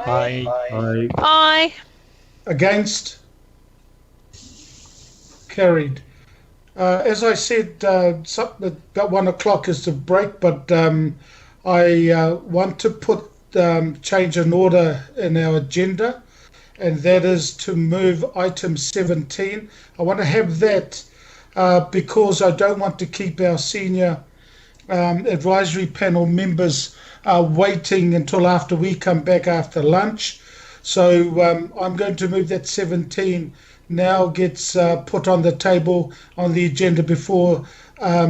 Aye. Aye. Aye. Against? Carried. As I said, about 1 o'clock is the break, but I want to put change an order in our agenda, and that is to move item 17. I want to have that because I don't want to keep our senior advisory panel members waiting until after we come back after lunch. So I'm going to move that 17 now gets put on the table on the agenda before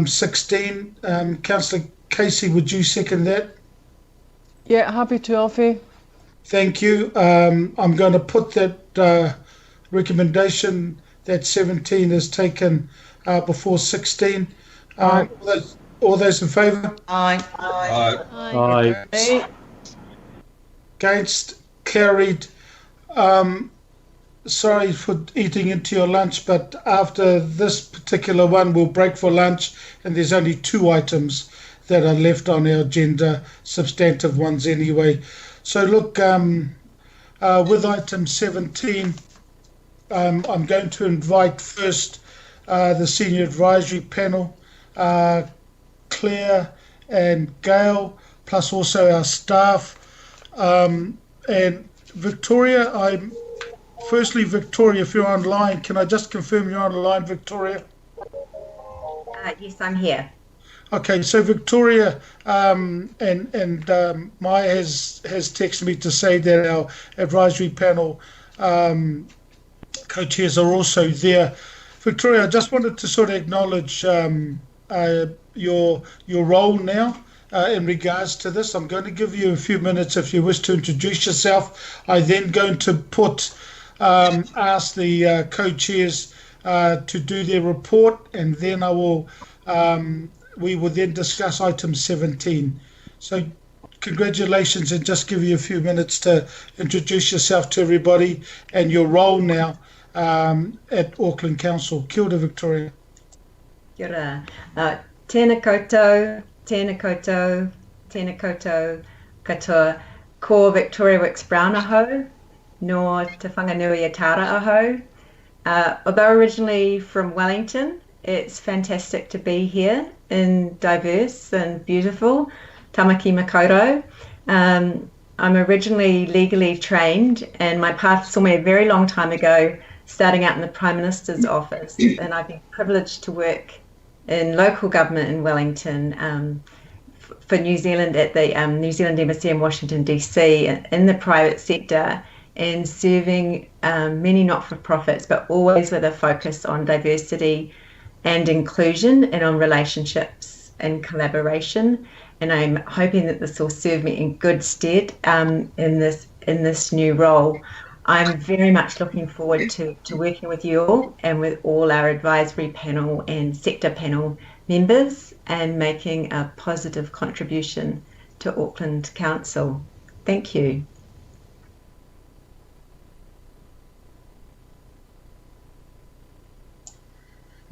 16. Councillor Casey, would you second that? Yeah, happy to, Alfie. Thank you. I'm going to put that recommendation that 17 is taken before 16. All those in favour? Aye. Aye. Against? Carried. Sorry for eating into your lunch, but after this particular one, we'll break for lunch, and there's only 2 items that are left on our agenda, substantive ones anyway. So look, with item 17, I'm going to invite first the senior advisory panel, Claire and Gail, plus also our staff. And Victoria, firstly, Victoria, if you're online, can I just confirm you're online, Victoria? Yes, I'm here. Okay, so Victoria and Maya has texted me to say that our advisory panel co-chairs are also there. Victoria, I just wanted to sort of acknowledge your role now in regards to this. I'm going to give you a few minutes if you wish to introduce yourself. I'm then going to ask the co-chairs to do their report, and then we will then discuss item 17. So congratulations, and just give you a few minutes to introduce yourself to everybody and your role now at Auckland Council. Kia ora, Victoria. Kia ora. Tēnā koutou, tēnā koutou, tēnā koutou katoa. Ko Victoria Wicks Brown aho, no Te Whanganui Atara aho. Although originally from Wellington, it's fantastic to be here in diverse and beautiful Tamaki Makaurau. I'm originally legally trained, and my path saw me a very long time ago starting out in the Prime Minister's office, and I've been privileged to work in local government in Wellington for New Zealand at the New Zealand Embassy in Washington DC in the private sector, and serving many not-for-profits, but always with a focus on diversity and inclusion and on relationships and collaboration. And I'm hoping that this will serve me in good stead in this new role. I'm very much looking forward to working with you all and with all our advisory panel and sector panel members and making a positive contribution to Auckland Council. Thank you.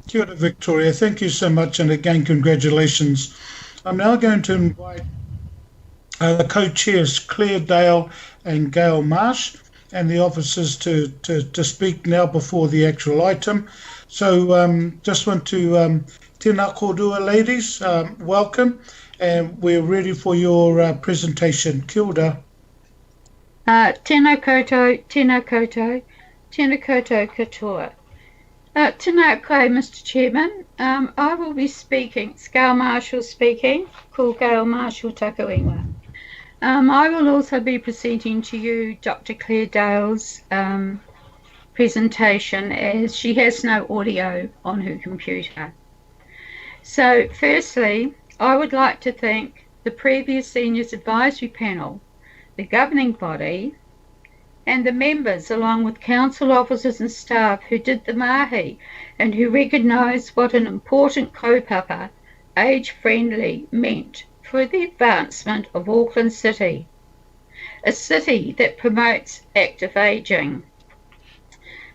Kia ora, Victoria. Thank you so much, and again, congratulations. I'm now going to invite the co-chairs, Claire Dale and Gail Marsh, and the officers to speak now before the actual item. So just want to, tēnā kōrua, ladies, welcome, and we're ready for your presentation. Kia ora. Tēnā koutou, tēnā koutou, tēnā koutou katoa. Tēnā koe, Mr. Chairman. I will be speaking. It's Gail Marshall speaking. Ko Gail Marshall takuinga. I will also be presenting to you Dr. Claire Dale's presentation, as she has no audio on her computer. So firstly, I would like to thank the previous Seniors Advisory Panel, the governing body, and the members, along with council officers and staff who did the mahi and who recognised what an important kaupapa, age-friendly, meant for the advancement of Auckland City, a city that promotes active ageing.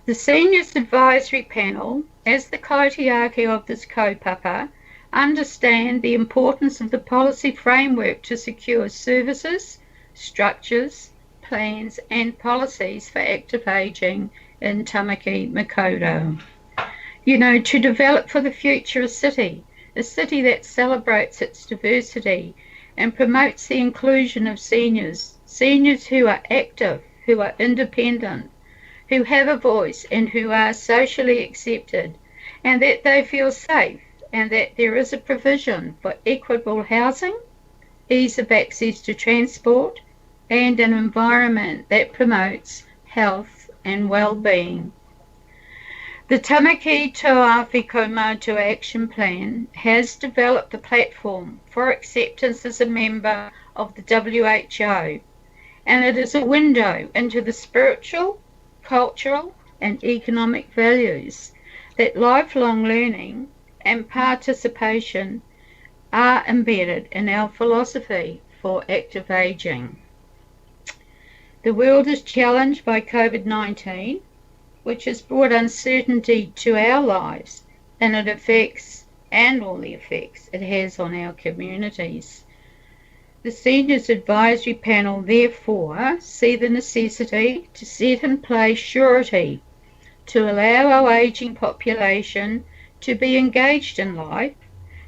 The Seniors Advisory Panel, as the kaitiaki of this kaupapa, understand the importance of the policy framework to secure services, structures, plans and policies for active ageing in Tamaki Makaurau. You know, to develop for the future a city that celebrates its diversity and promotes the inclusion of seniors who are active, who are independent, who have a voice and who are socially accepted, and that they feel safe, and that there is a provision for equitable housing, ease of access to transport, and an environment that promotes health and well-being. The Tamaki Tauwhi Kaumātua Action Plan has developed a platform for acceptance as a member of the WHO, and it is a window into the spiritual, cultural, and economic values that lifelong learning and participation are embedded in our philosophy for active ageing. The world is challenged by COVID-19, which has brought uncertainty to our lives and all the effects it has on our communities. The Seniors Advisory Panel therefore see the necessity to set in place surety to allow our ageing population to be engaged in life,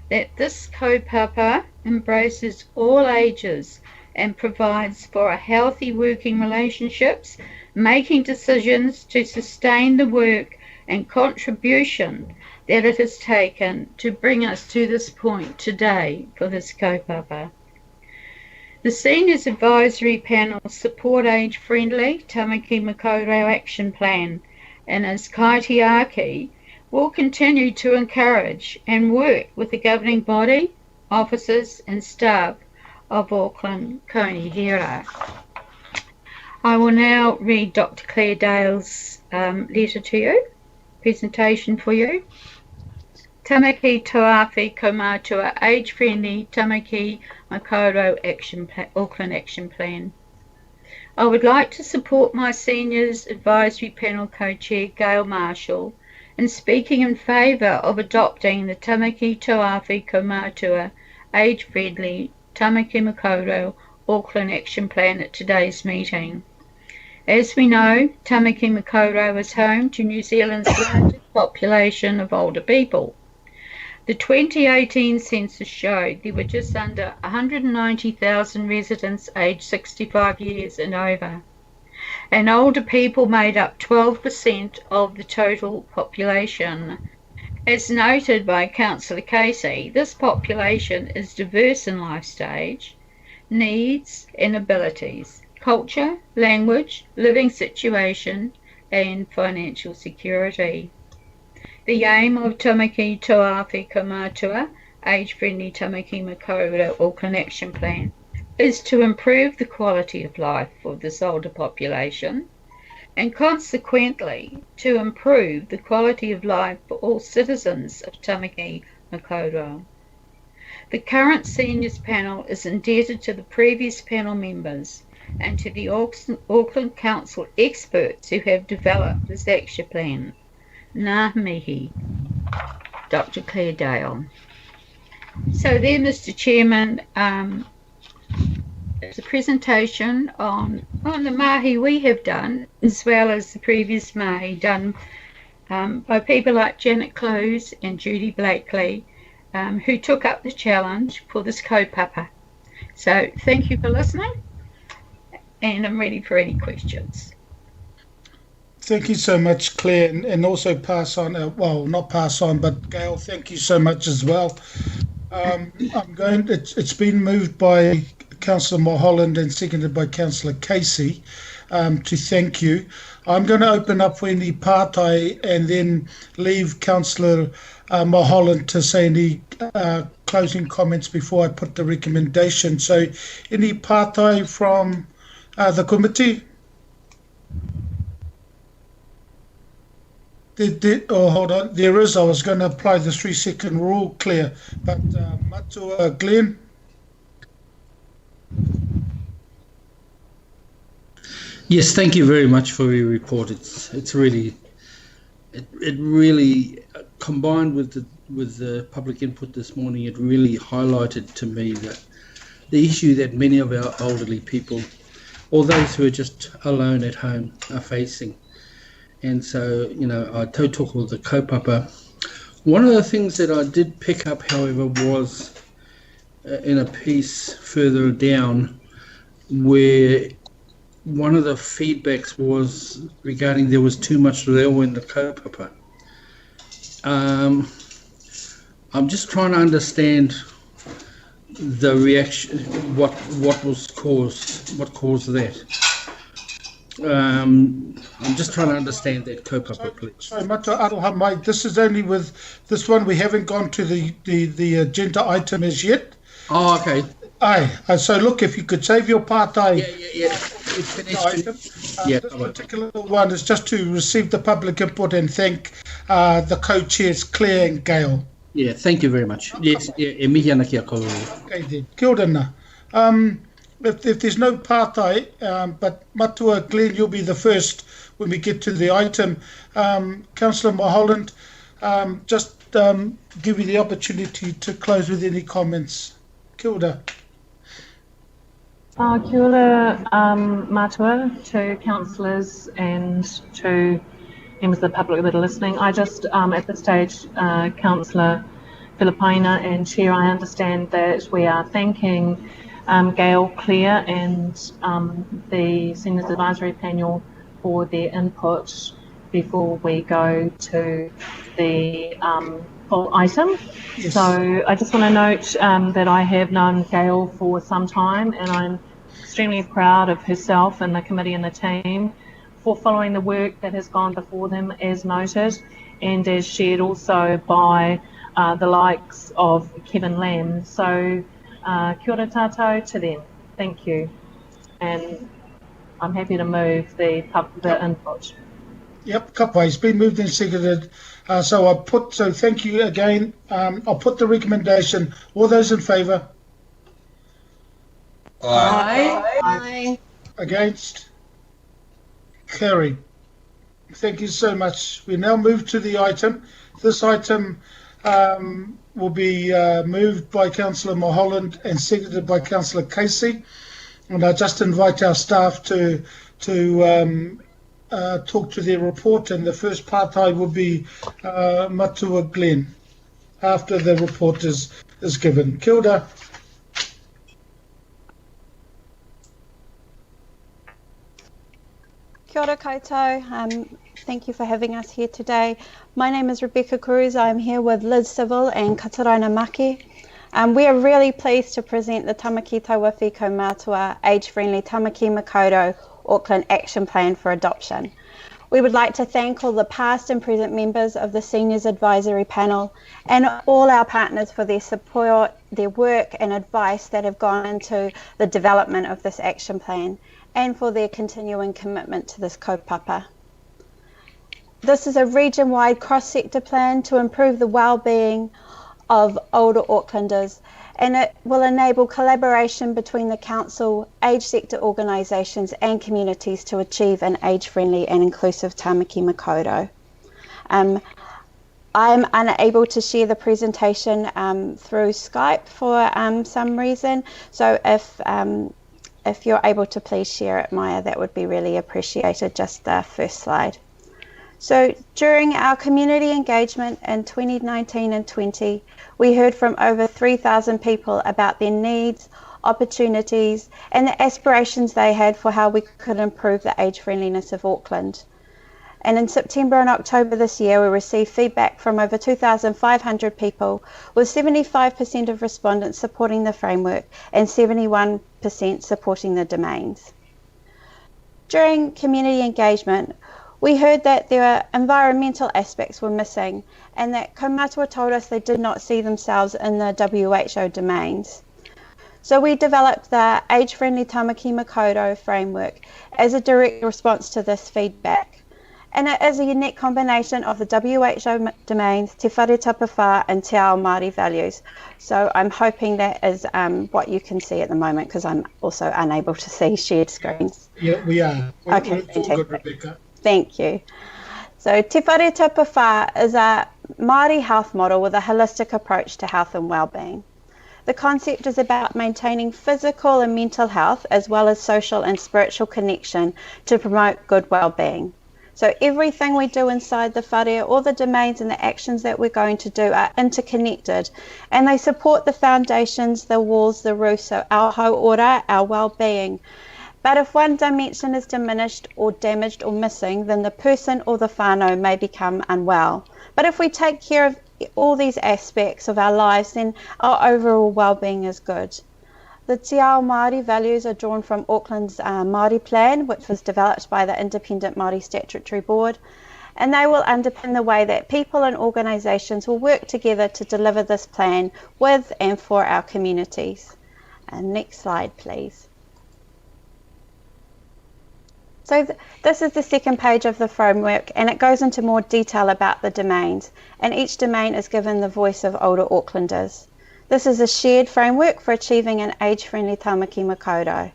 that this kaupapa embraces all ages and provides for a healthy working relationships, making decisions to sustain the work and contribution that it has taken to bring us to this point today for this kaupapa. The Seniors Advisory Panel support age-friendly Tamaki Makaurau Action Plan, and as kaitiaki will continue to encourage and work with the governing body, officers and staff of Auckland Konihira. I will now read Dr. Claire Dale's letter to you, presentation for you. Tamaki Tauwhi Kaumātua Age-Friendly Tamaki Makaurau Auckland Action Plan. I would like to support my Seniors Advisory Panel Co-Chair Gail Marshall in speaking in favour of adopting the Tamaki Tauwhi Kaumātua Age-Friendly Tamaki Makaurau Auckland Action Plan at today's meeting. As we know, Tamaki Makaurau is home to New Zealand's largest population of older people. The 2018 census showed there were just under 190,000 residents aged 65 years and over, and older people made up 12% of the total population. As noted by Councillor Casey, this population is diverse in life stage, needs and abilities, culture, language, living situation, and financial security. The aim of Tamaki Tauwhi Kaumātua Age-Friendly Tamaki Makaurau Auckland Action Plan is to improve the quality of life of this older population, and consequently to improve the quality of life for all citizens of Tamaki Makaurau. The current Seniors Panel is indebted to the previous panel members and to the Auckland Council experts who have developed this action plan. Ngā mihi, Dr. Claire Dale. So there, Mr. Chairman, it's a presentation on the mahi we have done, as well as the previous mahi done by people like Janet Close and Judy Blakely, who took up the challenge for this kaupapa. So thank you for listening, and I'm ready for any questions. Thank you so much, Claire, and also pass on, well, not pass on, but Gail, thank you so much as well. It's been moved by Councillor Mulholland and seconded by Councillor Casey to thank you. I'm going to open up for any pātai and then leave Councillor Mulholland to say any closing comments before I put the recommendation. So any pātai from the committee? Hold on, there is. I was going to apply the 3-second rule, Claire, but Matua Glenn. Yes, thank you very much for your report. It's really combined with the public input this morning. It really highlighted to me that the issue that many of our elderly people or those who are just alone at home are facing. And so, I tautoko the kaupapa. One of the things that I did pick up, however, was in a piece further down where one of the feedbacks was regarding there was too much reo in the kaupapa. I'm just trying to understand the reaction, what caused that. I'm just trying to understand that kaupapa, please. Sorry, Mata Aroha Mai, this is only with this one. We haven't gone to the agenda item as yet. Oh, okay. Aye. So look, if you could save your part-time Yeah. item. This particular one is just to receive the public input and thank the co-chairs, Claire and Gail. Yeah, thank you very much. Yes, e mihi ana ki a kororo. Okay then. Kia ora nā. If there's no pātai, but Matua, Glenn, you'll be the first when we get to the item. Councillor Mulholland, just give you the opportunity to close with any comments. Kia ora. Kia ora, Matua, to councillors and to members of the public that are listening. I just, at this stage, Councillor Filipaina and Chair, I understand that we are thanking Gail, Claire and the Seniors Advisory Panel for their input before we go to the full item. Yes. So I just want to note that I have known Gail for some time, and I'm extremely proud of herself and the committee and the team for following the work that has gone before them, as noted, and as shared also by the likes of Kevin Lamb. So kia ora tātou to them. Thank you. And I'm happy to move the input. Yep, kapai. It's been moved and seconded. So thank you again. I'll put the recommendation. All those in favour? Aye. Against? Carried. Thank you so much. We now move to the item. This item will be moved by Councillor Mulholland and seconded by Councillor Casey. And I just invite our staff to talk to their report. And the first part will be Matua Glenn after the report is given. Kia ora. Kia ora koutou. Thank you for having us here today. My name is Rebecca Cruz. I'm here with Liz Civil and Kataraina Maki. We are really pleased to present the Tamaki Tauwhiti Kaumātua Age-Friendly Tamaki Makaurau Auckland Action Plan for Adoption. We would like to thank all the past and present members of the Seniors Advisory Panel and all our partners for their support, their work and advice that have gone into the development of this action plan, and for their continuing commitment to this kaupapa. This is a region-wide cross-sector plan to improve the well-being of older Aucklanders, and it will enable collaboration between the council, age sector organisations and communities to achieve an age-friendly and inclusive Tamaki Makaurau. I'm unable to share the presentation through Skype for some reason, so if you're able to please share it, Maya, that would be really appreciated. Just the first slide. So during our community engagement in 2019 and 20, we heard from over 3,000 people about their needs, opportunities, and the aspirations they had for how we could improve the age friendliness of Auckland. And in September and October this year, we received feedback from over 2,500 people, with 75% of respondents supporting the framework and 71% supporting the domains. During community engagement, we heard that there were environmental aspects were missing, and that Kaumātua told us they did not see themselves in the WHO domains. So we developed the Age-Friendly Tamaki Makaurau framework as a direct response to this feedback. And it is a unique combination of the WHO domains, Te Whare Tapawhā and Te Ao Māori values. So I'm hoping that is what you can see at the moment, because I'm also unable to see shared screens. Yeah, we are. Okay, it's all good, Rebecca. Thank you. So Te Whare Tapawhā is a Māori health model with a holistic approach to health and wellbeing. The concept is about maintaining physical and mental health as well as social and spiritual connection to promote good well-being. So everything we do inside the whare, all the domains and the actions that we're going to do are interconnected, and they support the foundations, the walls, the roof, so our hauora, our well-being. But if one dimension is diminished or damaged or missing, then the person or the whānau may become unwell. But if we take care of all these aspects of our lives, then our overall well-being is good. The Te Ao Māori values are drawn from Auckland's Māori Plan, which was developed by the Independent Māori Statutory Board, and they will underpin the way that people and organisations will work together to deliver this plan with and for our communities. And next slide, please. So this is the second page of the framework, and it goes into more detail about the domains, and each domain is given the voice of older Aucklanders. This is a shared framework for achieving an age-friendly taumaki makaurau.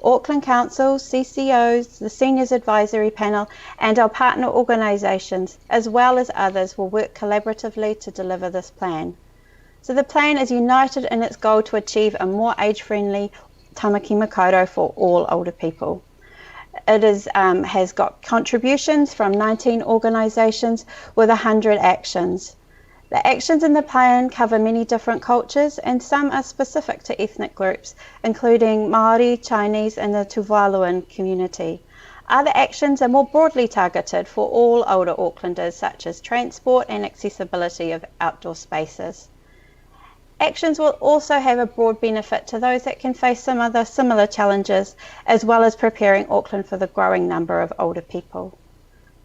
Auckland Council, CCOs, the Seniors Advisory Panel and our partner organisations, as well as others, will work collaboratively to deliver this plan. So the plan is united in its goal to achieve a more age-friendly taumaki makaurau for all older people. It has got contributions from 19 organisations with 100 actions. The actions in the plan cover many different cultures, and some are specific to ethnic groups, including Māori, Chinese and the Tuvaluan community. Other actions are more broadly targeted for all older Aucklanders, such as transport and accessibility of outdoor spaces. Actions will also have a broad benefit to those that can face some other similar challenges, as well as preparing Auckland for the growing number of older people.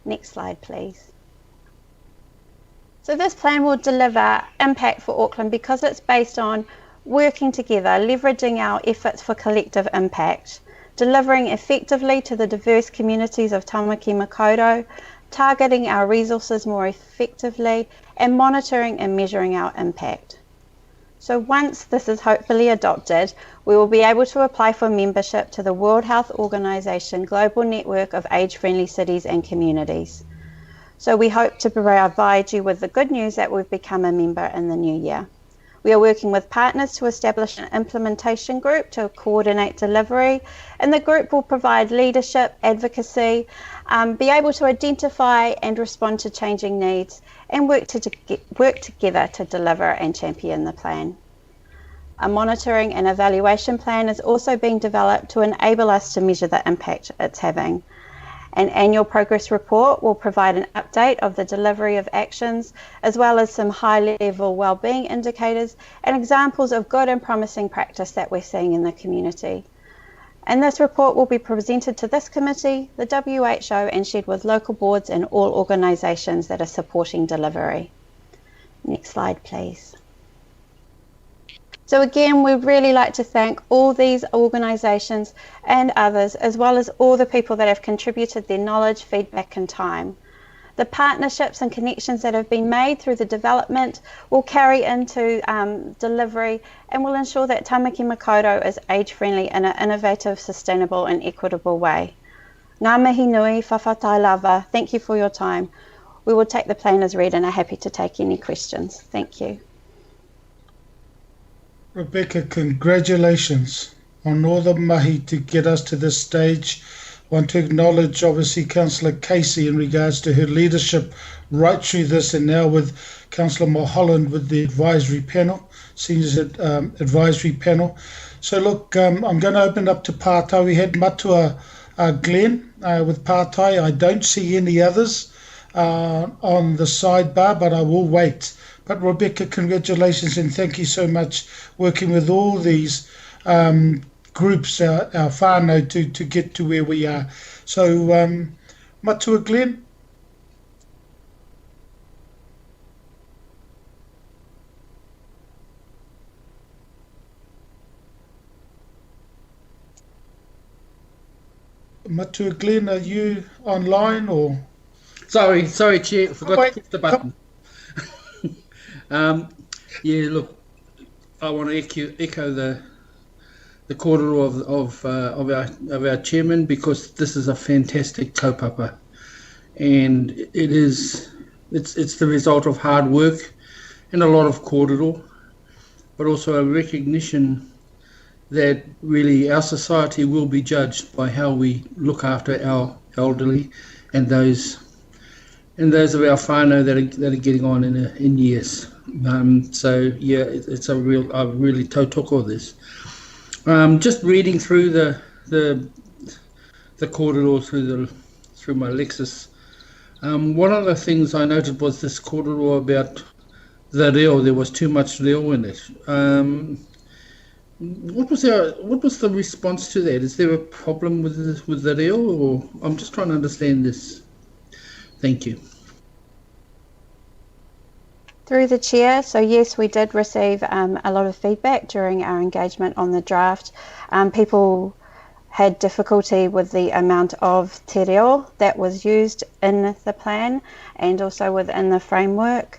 Next slide, please. So this plan will deliver impact for Auckland because it's based on working together, leveraging our efforts for collective impact, delivering effectively to the diverse communities of taumaki makaurau, targeting our resources more effectively, and monitoring and measuring our impact. So once this is hopefully adopted, we will be able to apply for membership to the World Health Organization Global Network of Age-Friendly Cities and Communities. So we hope to provide you with the good news that we've become a member in the new year. We are working with partners to establish an implementation group to coordinate delivery, and the group will provide leadership, advocacy, be able to identify and respond to changing needs, and work together to deliver and champion the plan. A monitoring and evaluation plan is also being developed to enable us to measure the impact it's having. An annual progress report will provide an update of the delivery of actions, as well as some high-level wellbeing indicators and examples of good and promising practice that we're seeing in the community. And this report will be presented to this committee, the WHO, and shared with local boards and all organisations that are supporting delivery. Next slide, please. So again, we'd really like to thank all these organisations and others, as well as all the people that have contributed their knowledge, feedback and time. The partnerships and connections that have been made through the development will carry into delivery and will ensure that taumaki makaurau is age-friendly in an innovative, sustainable and equitable way. Ngā mihi nui, whawhatai lava, thank you for your time. We will take the plan as read and are happy to take any questions. Thank you. Rebecca, congratulations on all the mahi to get us to this stage. I want to acknowledge, obviously, Councillor Casey in regards to her leadership right through this, and now with Councillor Mulholland with the advisory panel, Seniors Advisory Panel. So look, I'm going to open up to Pātai. We had Matua Glenn with Pātai. I don't see any others on the sidebar, but I will wait. But Rebecca, congratulations and thank you so much working with all these groups, our whānau, to get to where we are. So, Matua Glenn. Matua Glenn, are you online or? Sorry, Chair, forgot to push the button. Yeah, look, I want to echo the kōrero of our chairman, because this is a fantastic kaupapa, and it's the result of hard work and a lot of kōrero. but also a recognition that really our society will be judged by how we look after our elderly and those of our whānau that are getting on in years. So yeah, it's a really tautoko this. Just reading through the kōrero through my Lexis. One of the things I noted was this kōrero about the reo. There was too much reo in it. What was the response to that? Is there a problem with the reo, or I'm just trying to understand this? Thank you. Through the chair, so yes, we did receive a lot of feedback during our engagement on the draft. People had difficulty with the amount of te reo that was used in the plan and also within the framework.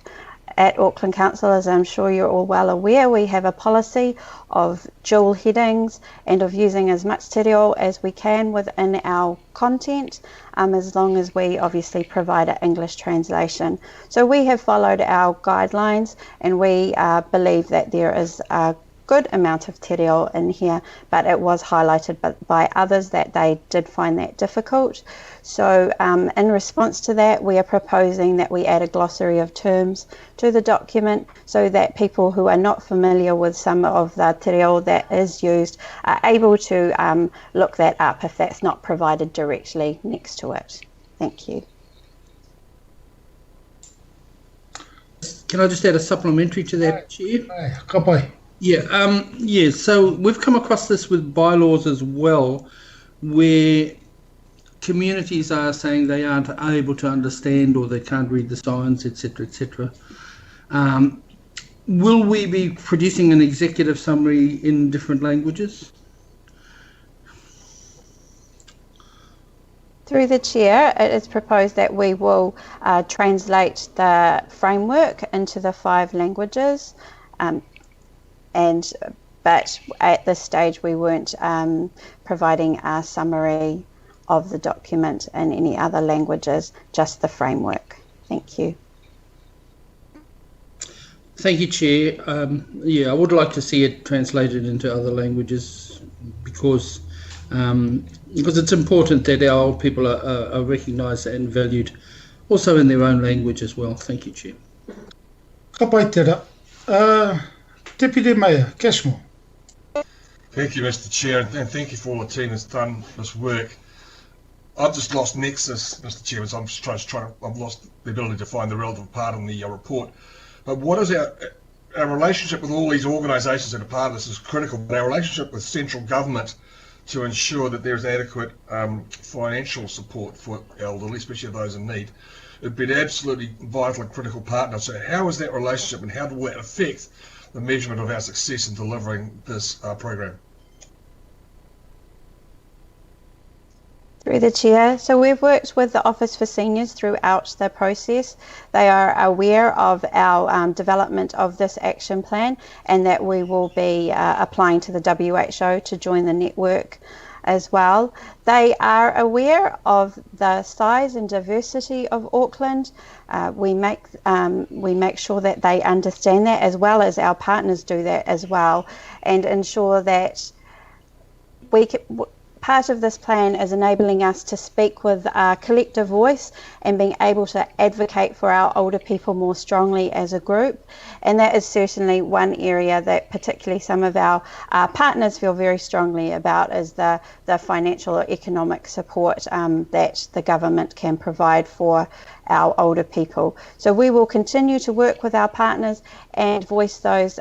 At Auckland Council, as I'm sure you're all well aware, we have a policy of dual headings and of using as much te reo as we can within our content, as long as we obviously provide an English translation. So we have followed our guidelines, and we believe that there is a good amount of te reo in here, but it was highlighted by others that they did find that difficult. So in response to that, we are proposing that we add a glossary of terms to the document so that people who are not familiar with some of the te reo that is used are able to look that up if that's not provided directly next to it. Thank you. Can I just add a supplementary to that, Chair? Kapai. Yeah, so we've come across this with bylaws as well, where communities are saying they aren't able to understand or they can't read the signs, etc., etc. Will we be producing an executive summary in different languages? Through the chair, it is proposed that we will translate the framework into the 5 languages. But at this stage we weren't providing a summary of the document in any other languages, just the framework. Thank you. Thank you, Chair. I would like to see it translated into other languages because it's important that our old people are recognised and valued also in their own language as well. Thank you, Chair. Ka pai tērā. Deputy Mayor, Cashmore. Thank you, Mr. Chair, and thank you for all the team that's done this work. I've just lost nexus, Mr. Chair, so I'm just I've lost the ability to find the relevant part in the report. But what is our relationship with all these organisations that are part of this is critical, but our relationship with central government to ensure that there's adequate financial support for elderly, especially those in need. It'd be an absolutely vital and critical partner. So how is that relationship and how will that affect the measurement of our success in delivering this program? Through the chair, so we've worked with the Office for Seniors throughout the process. They are aware of our development of this action plan and that we will be applying to the WHO to join the network as well. They are aware of the size and diversity of Auckland. We make sure that they understand that, as well as our partners do that as well, and ensure that part of this plan is enabling us to speak with a collective voice and being able to advocate for our older people more strongly as a group. And that is certainly one area that particularly some of our partners feel very strongly about, is the financial or economic support that the government can provide for our older people. So we will continue to work with our partners and voice those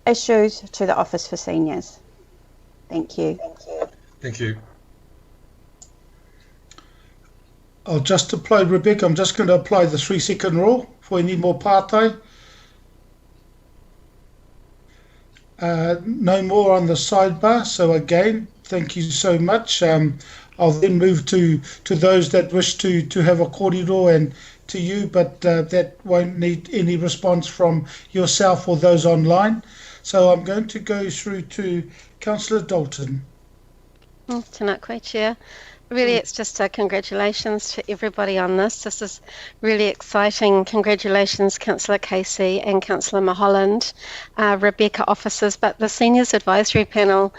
issues to the Office for Seniors. Thank you. Thank you. I'll just apply, Rebecca, I'm just going to apply the 3-second rule for any more pātai. No more on the sidebar, so again, thank you so much. I'll then move to those that wish to have a kōrero and to you, but that won't need any response from yourself or those online. So I'm going to go through to Councillor Dalton. Tēnā koe, Chair. Really, it's just a congratulations to everybody on this. This is really exciting. Congratulations, Councillor Casey and Councillor Mulholland, Rebecca officers. But the Seniors Advisory Panel,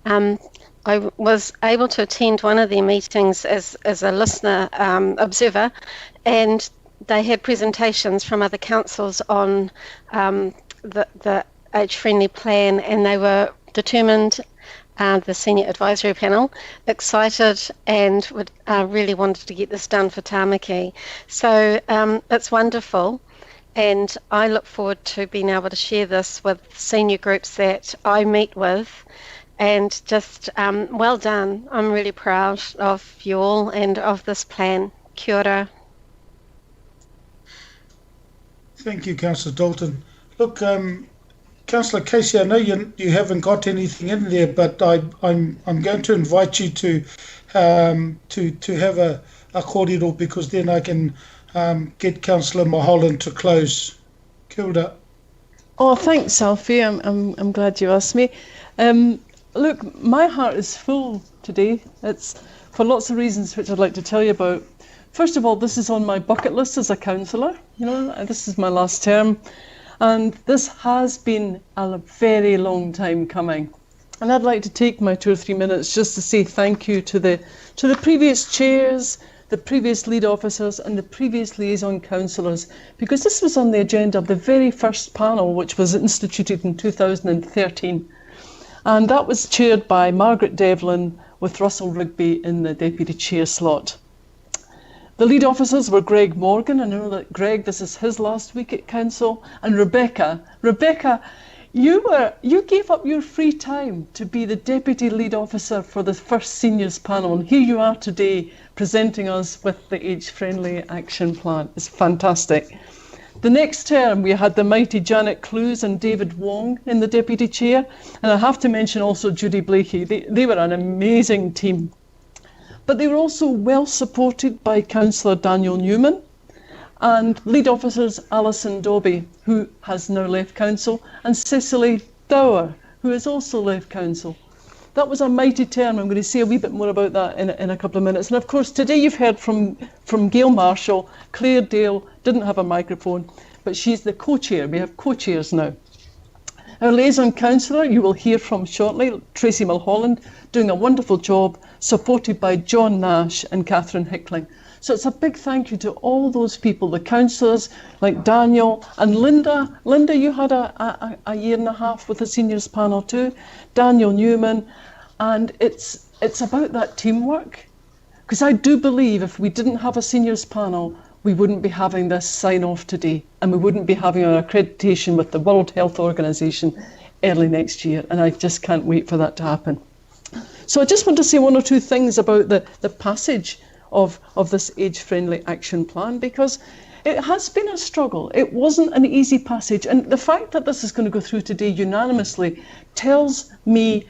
I was able to attend one of their meetings as a listener, observer, and they had presentations from other councils on the age-friendly plan, and they were determined, the Senior Advisory Panel, excited and would really wanted to get this done for Tāmaki. So it's wonderful, and I look forward to being able to share this with senior groups that I meet with. And just well done. I'm really proud of you all and of this plan. Kia ora. Thank you, Councillor Dalton. Look, Councillor Casey, I know you haven't got anything in there, but I'm going to invite you to have a kōrero, because then I can get Councillor Mulholland to close. Kia ora. Oh, thanks, Alfie. I'm glad you asked me. Look, my heart is full today. It's for lots of reasons which I'd like to tell you about. First of all, this is on my bucket list as a councillor. You know, this is my last term, and this has been a very long time coming. And I'd like to take my 2 or 3 minutes just to say thank you to the previous chairs, the previous lead officers, and the previous liaison councillors, because this was on the agenda of the very first panel, which was instituted in 2013. And that was chaired by Margaret Devlin, with Russell Rigby in the deputy chair slot. The lead officers were Greg Morgan. I know that Greg, this is his last week at council, and Rebecca. Rebecca, you gave up your free time to be the deputy lead officer for the first seniors panel, and here you are today presenting us with the age-friendly action plan. It's fantastic. The next term, we had the mighty Janet Clues and David Wong in the deputy chair, and I have to mention also Judy Blakey. They were an amazing team. But they were also well supported by Councillor Daniel Newman and lead officers Alison Dobby, who has now left council, and Cicely Dower, who has also left council. That was a mighty term. I'm going to say a wee bit more about that in a couple of minutes. And of course, today you've heard from Gail Marshall. Claire Dale didn't have a microphone, but she's the co-chair. We have co-chairs now. Our liaison councillor, you will hear from shortly, Tracy Mulholland, doing a wonderful job, supported by John Nash and Catherine Hickling. So it's a big thank you to all those people, the councillors like Daniel and Linda. Linda, you had a year and a half with the seniors panel too. Daniel Newman, and it's about that teamwork. Because I do believe if we didn't have a seniors panel, we wouldn't be having this sign-off today, and we wouldn't be having our accreditation with the World Health Organization early next year, and I just can't wait for that to happen. So I just want to say 1 or 2 things about the passage of this age-friendly action plan, because it has been a struggle. It wasn't an easy passage, and the fact that this is going to go through today unanimously tells me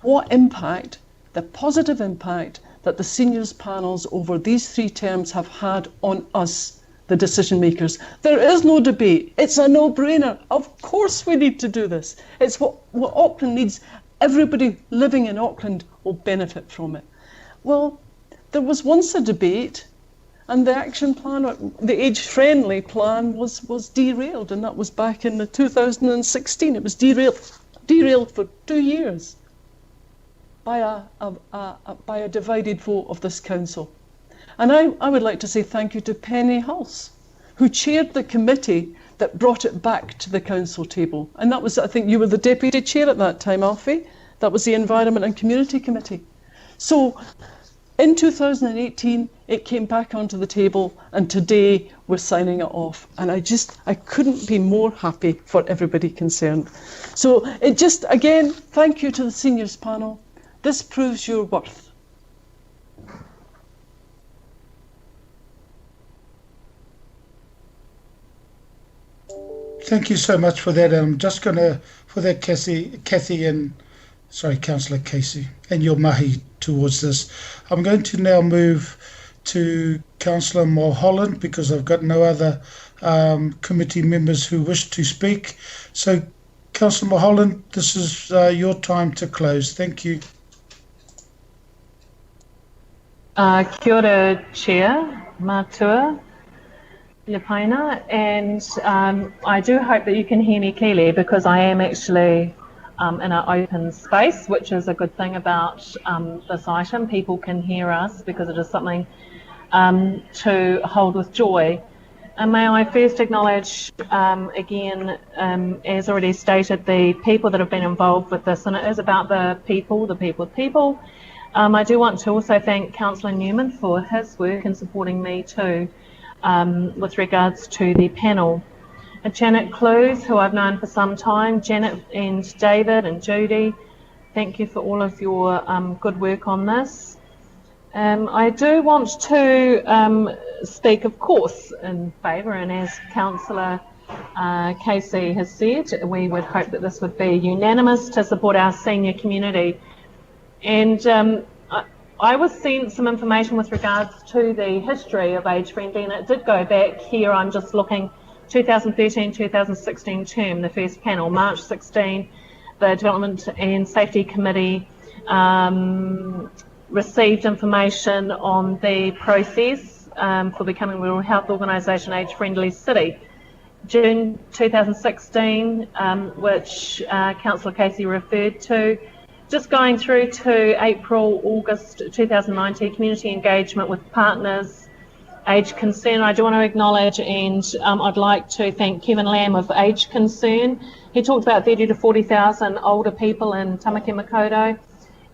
what impact, the positive impact, that the seniors panels over these 3 terms have had on us, the decision makers. There is no debate. It's a no-brainer. Of course we need to do this. It's what Auckland needs. Everybody living in Auckland will benefit from it. Well, there was once a debate, and the action plan, the age-friendly plan, was derailed, and that was back in 2016. It was derailed for 2 years by a divided vote of this council. And I would like to say thank you to Penny Hulse, who chaired the committee that brought it back to the council table. And that was, I think you were the deputy chair at that time, Alfie. That was the Environment and Community Committee. So in 2018, it came back onto the table, and today we're signing it off. And I couldn't be more happy for everybody concerned. So again, thank you to the seniors panel. This proves your worth. Thank you so much for that. I'm just going to, for that, Kathy and, sorry, Councillor Casey, and your mahi towards this. I'm going to now move to Councillor Mulholland, because I've got no other committee members who wish to speak. So, Councillor Mulholland, this is your time to close. Thank you. Kia ora, Chair, Matua, Lepaina, and I do hope that you can hear me clearly because I am actually in an open space, which is a good thing about this item. People can hear us because it is something to hold with joy. And may I first acknowledge again, as already stated, the people that have been involved with this, and it is about the people, the people. I do want to also thank Councillor Newman for his work in supporting me too with regards to the panel. And Janet Clues, who I've known for some time, Janet and David and Judy, thank you for all of your good work on this. I do want to speak, of course, in favour, and as Councillor Casey has said, we would hope that this would be unanimous to support our senior community. And I was sent some information with regards to the history of Age Friendly, and it did go back here. I'm just looking 2013-2016 term, the first panel, March 16, the Development and Safety Committee received information on the process for becoming a Rural Health Organisation Age Friendly City. June 2016, which Councillor Casey referred to, just going through to April, August 2019, community engagement with partners, Age Concern. I do want to acknowledge and I'd like to thank Kevin Lamb of Age Concern. He talked about 30 to 40,000 older people in Tamaki Makaurau,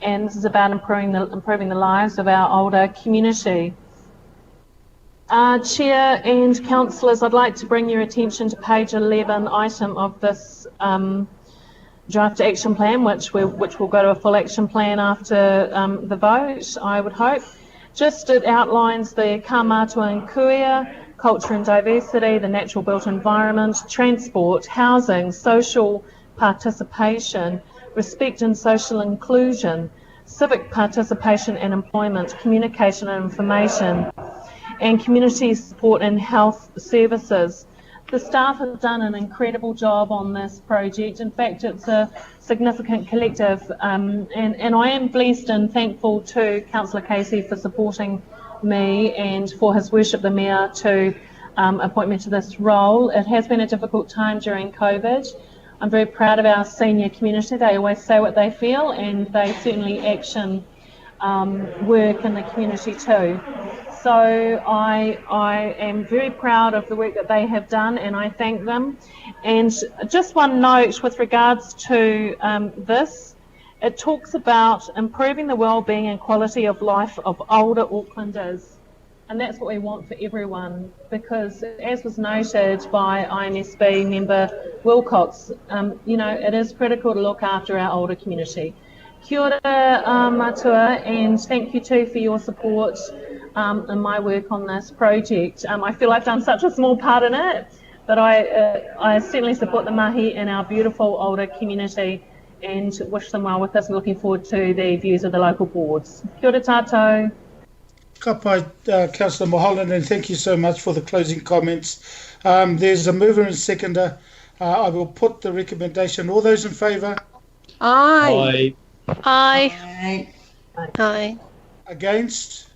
and this is about improving the lives of our older community. Chair and councillors, I'd like to bring your attention to page 11 item of this draft action plan, which will go to a full action plan after the vote, I would hope. Just it outlines the kāmatua and kuia, culture and diversity, the natural built environment, transport, housing, social participation, respect and social inclusion, civic participation and employment, communication and information, and community support and health services. The staff have done an incredible job on this project. In fact, it's a significant collective, and I am blessed and thankful to Councillor Casey for supporting me and for his worship the Mayor to appoint me to this role. It has been a difficult time during COVID. I'm very proud of our senior community. They always say what they feel, and they certainly action work in the community too. So I am very proud of the work that they have done, and I thank them. And just one note with regards to this, it talks about improving the well-being and quality of life of older Aucklanders. And that's what we want for everyone, because as was noted by INSB member Wilcox, it is critical to look after our older community. Kia ora, Matua, and thank you too for your support in my work on this project. I feel I've done such a small part in it, but I certainly support the mahi in our beautiful older community and wish them well with this, and looking forward to the views of the local boards. Kia ora tātou. Ka pai, Councillor Mulholland, and thank you so much for the closing comments. There's a mover and seconder. I will put the recommendation. All those in favour? Aye. Aye. Aye. Against?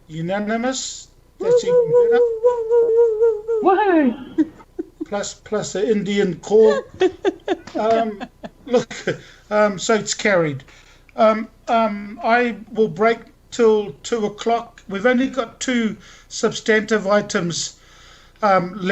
Unanimous? That's even better. Woohoo! Plus the Indian call. So it's carried. I will break till 2 o'clock. We've only got two substantive items left.